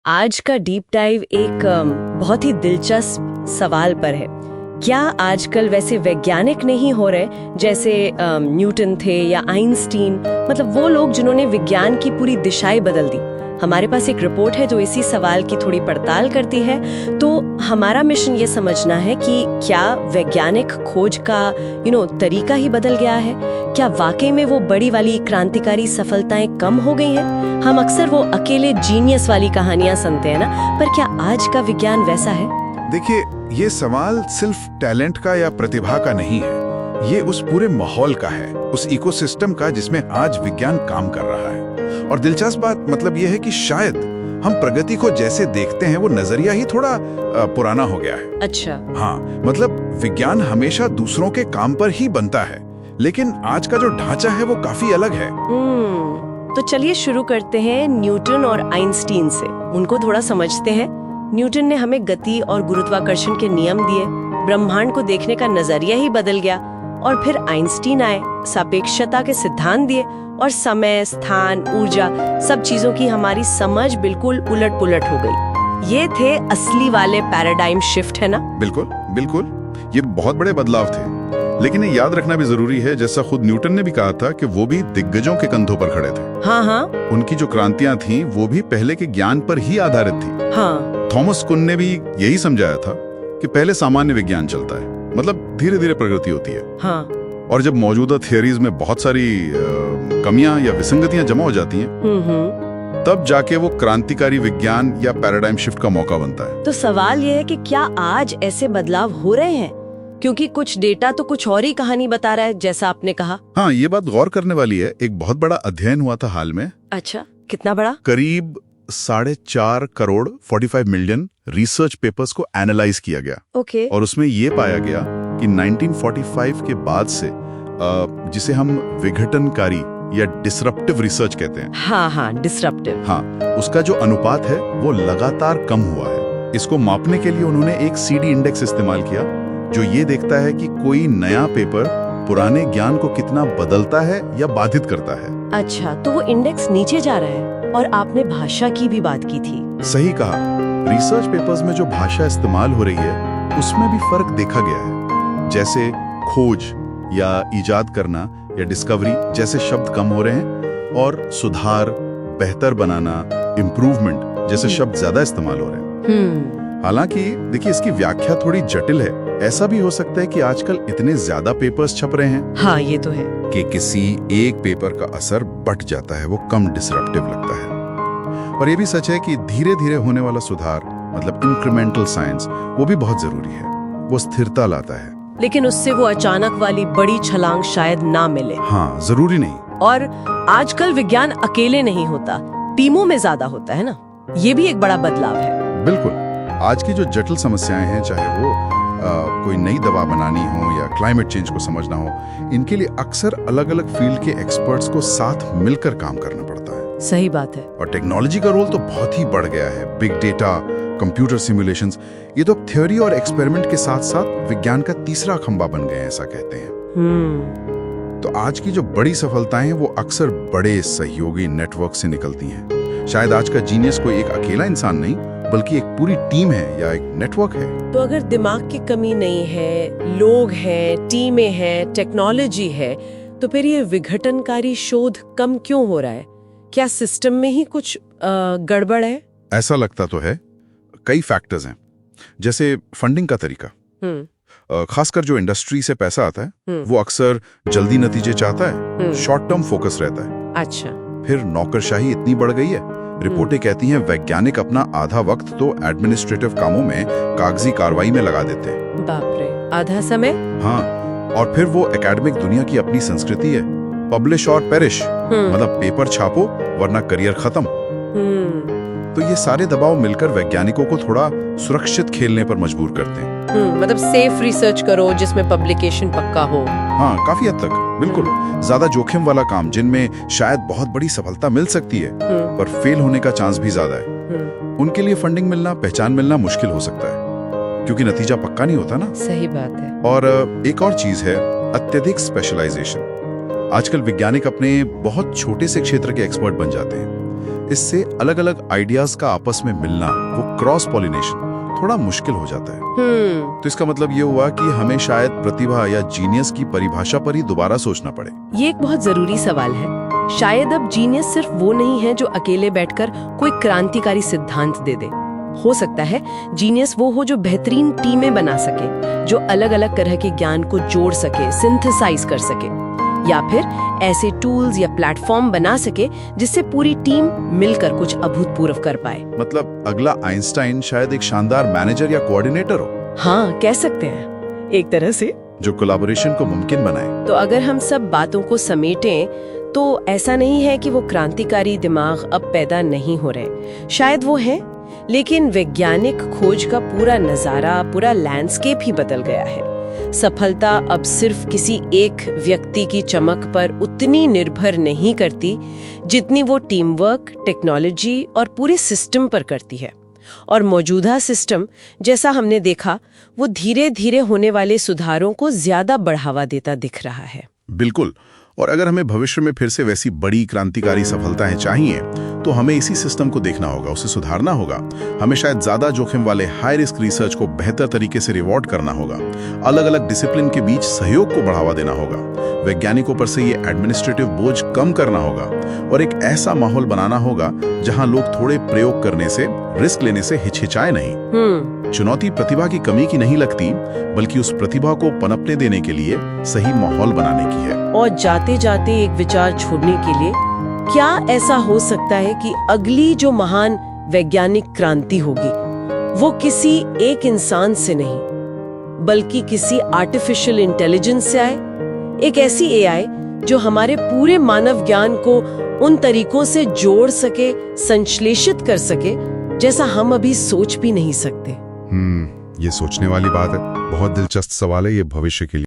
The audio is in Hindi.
आज का डीप डाइव एक बहुत ही दिलचस्प सवाल पर है। क्या आजकल वैसे वैज्ञानिक नहीं हो रहे जैसे न्यूटन थे या आइंस्टीन, मतलब वो लोग जिन्होंने विज्ञान की पूरी दिशाएं बदल दी। हमारे पास एक रिपोर्ट है जो इसी सवाल की थोड़ी पड़ताल करती है। तो हमारा मिशन ये समझना है कि क्या वैज्ञानिक खोज का तरीका ही बदल गया है? क्या वाकई में वो बड़ी वाली क्रांतिकारी सफलताएं कम हो गई हैं? हम अक्सर वो अकेले जीनियस वाली कहानियां सुनते हैं ना, पर क्या आज का विज्ञान वैसा है? देखिए, ये सवाल सिर्फ टैलेंट का या प्रतिभा का नहीं है, ये उस पूरे माहौल का है, उस इकोसिस्टम का जिसमें आज विज्ञान काम कर रहा है। और दिलचस्प बात मतलब ये है कि शायद हम प्रगति को जैसे देखते हैं वो नजरिया ही थोड़ा पुराना हो गया है। अच्छा। हाँ, मतलब विज्ञान हमेशा दूसरों के काम पर ही बनता है, लेकिन आज का जो ढांचा है वो काफी अलग है। तो चलिए शुरू करते हैं न्यूटन और आइंस्टीन से, उनको थोड़ा समझते हैं। न्यूटन ने हमें गति और गुरुत्वाकर्षण के नियम दिए, ब्रह्मांड को देखने का नजरिया ही बदल गया। और फिर आइंस्टीन आए, सापेक्षता के सिद्धांत दिए और समय, स्थान, ऊर्जा, सब चीजों की हमारी समझ बिल्कुल उलट-पुलट हो गई। ये थे असली वाले पैराडाइम शिफ्ट, है ना? बिल्कुल बिल्कुल, ये बहुत बड़े बदलाव थे। लेकिन ये याद रखना भी जरूरी है, जैसा खुद न्यूटन ने भी कहा था कि वो भी दिग्गजों के कंधों पर खड़े थे। हाँ। उनकी जो क्रांतियां थीं वो भी पहले के ज्ञान पर ही आधारित थी। हाँ। थॉमस कुन ने भी यही समझाया था कि पहले सामान्य विज्ञान चलता है, मतलब धीरे धीरे प्रगति होती है। हाँ। और जब मौजूदा थियरीज में बहुत सारी कमियां या विसंगतियां जमा हो जाती हैं, तब जाके वो क्रांतिकारी विज्ञान या पैराडाइम शिफ्ट का मौका बनता है। तो सवाल ये है कि क्या आज ऐसे बदलाव हो रहे हैं? क्योंकि कुछ डेटा तो कुछ और ही कहानी बता रहा है, जैसा आपने कहा। हाँ, ये बात गौर करने वाली है। एक बहुत बड़ा अध्ययन हुआ था हाल में। अच्छा, कितना बड़ा? करीब 4.5 करोड़ 45 मिलियन रिसर्च पेपर्स को एनालाइज किया गया। ओके। और उसमें ये पाया गया कि 1945 के बाद से जिसे हम विघटनकारी या डिसरप्टिव रिसर्च कहते हैं। हाँ, डिसरप्टिव। हाँ, उसका जो अनुपात है वो लगातार कम हुआ है। इसको मापने के लिए उन्होंने एक CD इंडेक्स इस्तेमाल किया, जो ये देखता है कि कोई नया पेपर पुराने ज्ञान को कितना बदलता है या बाधित करता है। अच्छा, तो वो इंडेक्स नीचे जा रहा है। और आपने भाषा की भी बात की थी। सही कहा। रिसर्च पेपर्स में जो भाषा इस्तेमाल हो रही है उसमें भी फर्क देखा गया है। जैसे खोज या इजाद करना या डिस्कवरी जैसे शब्द कम हो रहे हैं, और सुधार, बेहतर बनाना, इम्प्रूवमेंट जैसे शब्द ज्यादा इस्तेमाल हो रहे हैं। हालांकि देखिए, इसकी व्याख्या थोड़ी जटिल है। ऐसा भी हो सकता है कि आजकल इतने ज्यादा पेपर्स छप रहे हैं, हाँ, ये तो है, कि किसी एक पेपर का असर बट जाता है, वो कम डिसरप्टिव लगता है। और ये भी सच है कि धीरे धीरे होने वाला सुधार, मतलब इंक्रीमेंटल साइंस, वो भी बहुत जरूरी है। वो स्थिरता लाता है, लेकिन उससे वो अचानक वाली बड़ी छलांग शायद ना मिले। हाँ, जरूरी नहीं। और आजकल विज्ञान अकेले नहीं होता, टीमों में ज्यादा होता है ना, ये भी एक बड़ा बदलाव है। बिल्कुल। आज की जो जटिल समस्याएं हैं, चाहे वो कोई नई दवा बनानी हो या क्लाइमेट चेंज को समझना हो, इनके लिए अक्सर अलग अलग फील्ड के एक्सपर्ट्स को साथ मिलकर काम करना पड़ता है। सही बात है। और टेक्नोलॉजी का रोल तो बहुत ही बढ़ गया है। बिग डेटा, कंप्यूटर सिमुलेशंस, ये तो थ्योरी और एक्सपेरिमेंट के साथ साथ विज्ञान का तीसरा खंबा बन गए हैं, ऐसा कहते हैं। तो आज की जो बड़ी सफलताएं हैं वो अक्सर बड़े सहयोगी नेटवर्क से निकलती हैं। शायद आज का जीनियस कोई एक अकेला इंसान नहीं, बल्कि एक पूरी टीम है या एक नेटवर्क है। तो अगर दिमाग की कमी नहीं है, लोग हैं, टीमें हैं, टेक्नोलॉजी है, तो फिर ये विघटनकारी शोध कम क्यों हो रहा है? क्या सिस्टम में ही कुछ गड़बड़ है? ऐसा लगता तो है। कई फैक्टर्स हैं, जैसे फंडिंग का तरीका। खासकर जो इंडस्ट्री से पैसा आता है वो अक्सर जल्दी नतीजे चाहता है, शॉर्ट टर्म फोकस रहता है। अच्छा। फिर नौकरशाही इतनी बढ़ गई है, रिपोर्टें कहती हैं वैज्ञानिक अपना आधा वक्त तो एडमिनिस्ट्रेटिव कामों में, कागजी कार्रवाई में लगा देते हैं। बाप रे, आधा समय? हाँ, और फिर वो एकेडमिक दुनिया की अपनी संस्कृति है, पब्लिश और पेरिश, मतलब पेपर छापो वरना करियर खत्म। तो ये सारे दबाव मिलकर वैज्ञानिकों को थोड़ा सुरक्षित खेलने पर मजबूर करते हैं। मतलब सेफ रिसर्च करो जिसमें पब्लिकेशन पक्का हो। हाँ, काफी हद तक, बिल्कुल। ज्यादा जोखिम वाला काम जिनमें शायद बहुत बड़ी सफलता मिल सकती है, पर फेल होने का चांस भी ज्यादा है, उनके लिए फंडिंग मिलना, पहचान मिलना मुश्किल हो सकता है, क्योंकि नतीजा पक्का नहीं होता ना। सही बात है। और एक और चीज है अत्यधिक स्पेशलाइजेशन। आजकल वैज्ञानिक अपने बहुत छोटे से क्षेत्र के एक्सपर्ट बन जाते हैं। इससे अलग अलग आइडियाज का आपस में मिलना, वो क्रॉस पॉलिनेशन थोड़ा मुश्किल हो जाता है। तो इसका मतलब ये हुआ कि हमें शायद प्रतिभा या जीनियस की परिभाषा पर ही दोबारा सोचना पड़े। ये एक बहुत जरूरी सवाल है। शायद अब जीनियस सिर्फ वो नहीं है जो अकेले बैठकर कोई क्रांतिकारी सिद्धांत दे दे। हो सकता है जीनियस वो हो जो बेहतरीन टीमें बना सके, जो अलग अलग तरह के ज्ञान को जोड़ सके, सिंथेसाइज कर सके, या फिर ऐसे टूल्स या प्लेटफॉर्म बना सके जिससे पूरी टीम मिलकर कुछ अभूतपूर्व कर पाए। मतलब अगला आइंस्टाइन शायद एक शानदार मैनेजर या कोऑर्डिनेटर हो। हाँ, कह सकते हैं एक तरह से, जो कोलैबोरेशन को मुमकिन बनाए। तो अगर हम सब बातों को समेटें तो ऐसा नहीं है कि वो क्रांतिकारी दिमाग अब पैदा नहीं हो रहे, शायद वो है, लेकिन वैज्ञानिक खोज का पूरा नजारा, पूरा लैंडस्केप ही बदल गया है। सफलता अब सिर्फ किसी एक व्यक्ति की चमक पर उतनी निर्भर नहीं करती जितनी वो टीम वर्क, टेक्नोलॉजी और पूरे सिस्टम पर करती है। और मौजूदा सिस्टम, जैसा हमने देखा, वो धीरे धीरे होने वाले सुधारों को ज्यादा बढ़ावा देता दिख रहा है। बिल्कुल। और अगर हमें भविष्य में फिर से वैसी बड़ी क्रांतिकारी सफलताएं चाहिए तो हमें इसी सिस्टम को देखना होगा, उसे सुधारना होगा। हमें शायद ज्यादा जोखिम वाले हाई रिस्क रिसर्च को बेहतर तरीके से रिवॉर्ड करना होगा, अलग अलग डिसिप्लिन के बीच सहयोग को बढ़ावा देना होगा, वैज्ञानिकों पर से ये एडमिनिस्ट्रेटिव बोझ कम करना होगा और एक ऐसा माहौल बनाना होगा जहां लोग थोड़े प्रयोग करने से, रिस्क लेने से हिचकिचाए नहीं। चुनौती प्रतिभा की कमी की नहीं लगती, बल्कि उस प्रतिभा को पनपने देने के लिए सही माहौल बनाने की है। और जाते जाते एक विचार छोड़ने के लिए, क्या ऐसा हो सकता है कि अगली जो महान वैज्ञानिक क्रांति होगी वो किसी एक इंसान से नहीं बल्कि किसी आर्टिफिशियल इंटेलिजेंस से आए? एक ऐसी एआई जो हमारे पूरे मानव ज्ञान को उन तरीकों से जोड़ सके, संश्लेषित कर सके जैसा हम अभी सोच भी नहीं सकते। ये सोचने वाली बात है। बहुत दिलचस्प सवाल है ये भविष्य के लिए।